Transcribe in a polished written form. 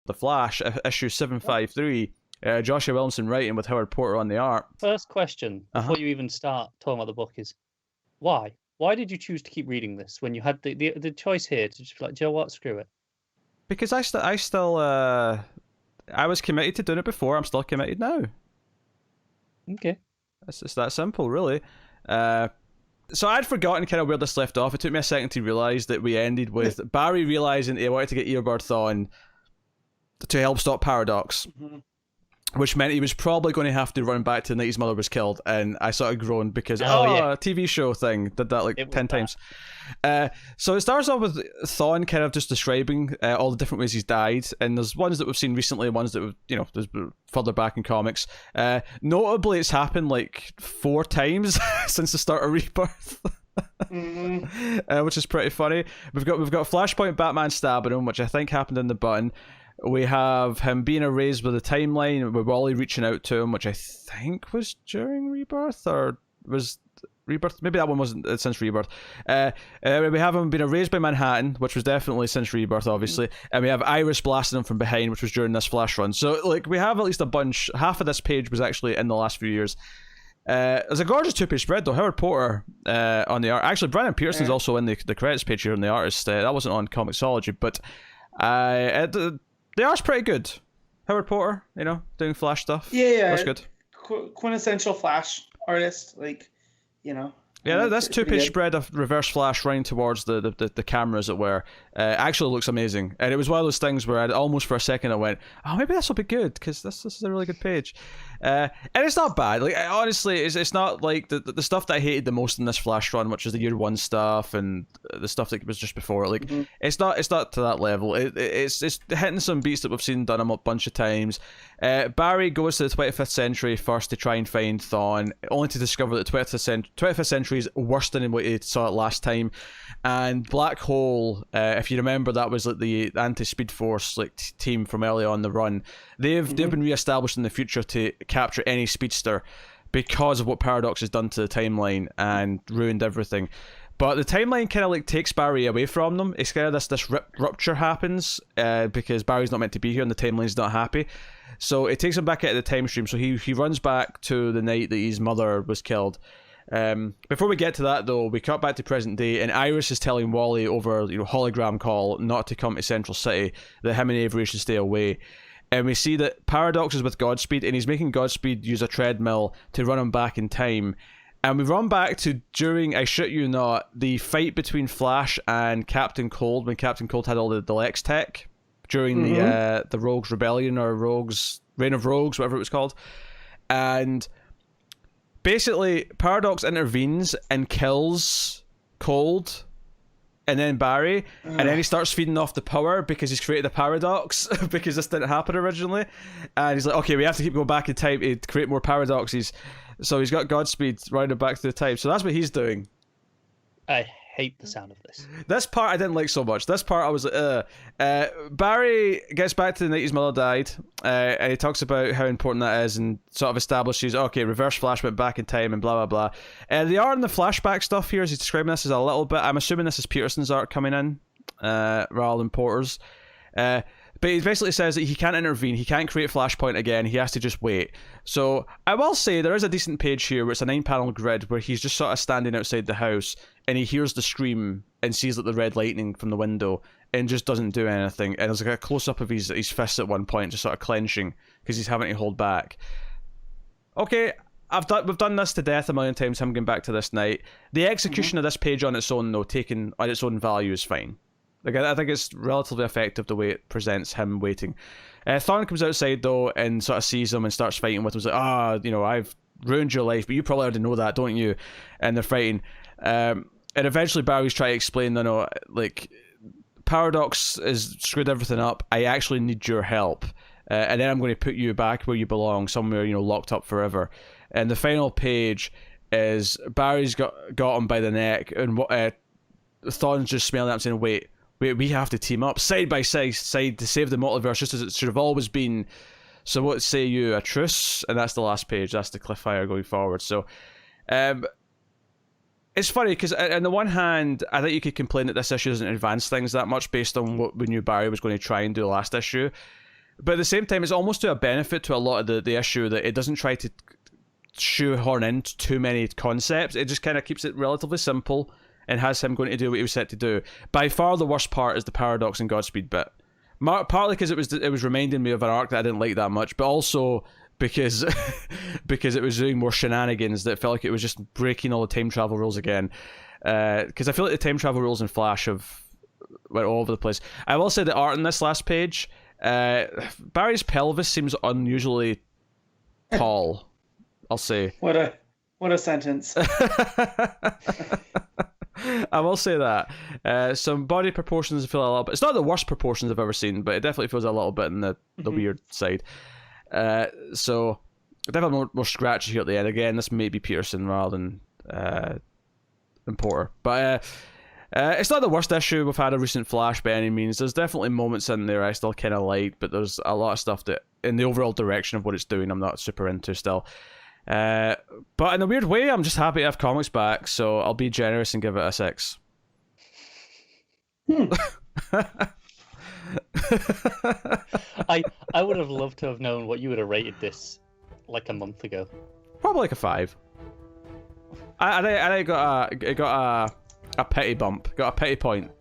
The Flash, issue 753. Joshua Williamson writing with Howard Porter on the art. First question, before you even start talking about the book, is why? Why did you choose to keep reading this when you had the choice here to just be like, Joe, what? Screw it. Because I was committed to doing it before. I'm still committed now. Okay. It's just that simple, really. So I'd forgotten kind of where this left off. It took me a second to realise that we ended with Barry realising he wanted to get Earbird on to help stop Paradox. Which meant he was probably going to have to run back to the night his mother was killed, and I sort of groaned because TV show thing did that like 10 times. So it starts off with Thawne kind of just describing all the different ways he's died, and there's ones that we've seen recently, ones that there's further back in comics. Notably, it's happened like 4 times since the start of Rebirth. Which is pretty funny. We've got Flashpoint Batman stabbing him, which I think happened in the Button. We have him being erased with a timeline with Wally reaching out to him, which I think was during Rebirth, or was Rebirth? Maybe that one wasn't since Rebirth. We have him being erased by Manhattan, which was definitely since Rebirth, obviously. And we have Iris blasting him from behind, which was during this Flash run. So, like, we have at least a bunch. Half of this page was actually in the last few years. There's a gorgeous 2-page spread, though. Howard Porter on the art. Actually, Brandon Pearson's also in the credits page here on the artist. That wasn't on Comixology, but the art's pretty good. Howard Porter, doing Flash stuff. Yeah. That's good. Quintessential Flash artist, Yeah, that's 2-page spread of Reverse Flash running towards the camera, as it were. Actually looks amazing. And it was one of those things where almost for a second I went, oh, maybe this will be good, because this is a really good page. And it's not bad. Like, honestly, it's not like the stuff that I hated the most in this Flash run, which is the Year 1 stuff and the stuff that was just before. Like, it's not to that level. It's hitting some beats that we've seen done a bunch of times. Barry goes to the 25th century first to try and find Thawne, only to discover that 25th century is worse than what he saw it last time. And Black Hole, if you remember, that was like the anti-Speed Force team from early on the run. They've been re-established in the future to capture any speedster because of what Paradox has done to the timeline and ruined everything. But the timeline kind of takes Barry away from them. It's kind of this rupture happens because Barry's not meant to be here and the timeline's not happy. So it takes him back out of the time stream. So he runs back to the night that his mother was killed. Before we get to that, though, we cut back to present day, and Iris is telling Wally over hologram call not to come to Central City, that him and Avery should stay away. And we see that Paradox is with Godspeed, and he's making Godspeed use a treadmill to run him back in time. And we run back to during, I shit you not, the fight between Flash and Captain Cold, when Captain Cold had all the Lex tech during the Rogues Rebellion, or Reign of Rogues, whatever it was called. And basically, Paradox intervenes and kills Cold, and then Barry, and then he starts feeding off the power because he's created a paradox because this didn't happen originally. And he's like, okay, we have to keep going back in time to create more paradoxes. So he's got Godspeed rounded back to the time. So that's what he's doing. I hate the sound of this. This part I didn't like so much. This part I was like, Barry gets back to the night his mother died, and he talks about how important that is and sort of establishes, okay, Reverse Flash went back in time and blah, blah, blah. The art and the flashback stuff here, as he's describing this, is a little bit, I'm assuming this is Peterson's art coming in, rather than Porter's. But he basically says that he can't intervene, he can't create Flashpoint again, he has to just wait. So I will say there is a decent page here where it's a 9-panel grid where he's just sort of standing outside the house and he hears the scream and sees like the red lightning from the window and just doesn't do anything. And there's like a close-up of his fists at one point just sort of clenching because he's having to hold back. Okay, we've done this to death a million times, him going back to this night. The execution of this page on its own, though, taken on its own value, is fine. Like, I think it's relatively effective the way it presents him waiting. Thawne comes outside, though, and sort of sees him and starts fighting with him. He's like, I've ruined your life, but you probably already know that, don't you? And they're fighting. And eventually Barry's trying to explain, Paradox has screwed everything up. I actually need your help. And then I'm going to put you back where you belong, somewhere, locked up forever. And the final page is Barry's got him by the neck, and Thawne's just smelling at him saying, wait, we have to team up side by side to save the multiverse, just as it should have always been. So what say you, a truce? And that's the last page. That's the cliffhanger going forward. So it's funny because on the one hand, I think you could complain that this issue doesn't advance things that much based on what we knew Barry was going to try and do last issue. But at the same time, it's almost to a benefit to a lot of the issue that it doesn't try to shoehorn in too many concepts. It just kind of keeps it relatively simple and has him going to do what he was set to do. By far the worst part is the Paradox and Godspeed bit. Partly because it was reminding me of an arc that I didn't like that much, but also because because it was doing more shenanigans that felt like it was just breaking all the time travel rules again. Because I feel like the time travel rules in Flash have went all over the place. I will say the art in this last page, Barry's pelvis seems unusually tall. I'll say. What a sentence. I will say that. Some body proportions feel a little bit... It's not the worst proportions I've ever seen, but it definitely feels a little bit in the weird side. So, definitely more scratchy here at the end. Again, this may be Peterson rather than Porter. But it's not the worst issue we've had a recent Flash by any means. There's definitely moments in there I still kind of like, but there's a lot of stuff that, in the overall direction of what it's doing, I'm not super into still. But in a weird way, I'm just happy to have comics back, so I'll be generous and give it a 6. I would have loved to have known what you would have rated this like a month ago. Probably like a 5. I got a pity bump, got a pity point.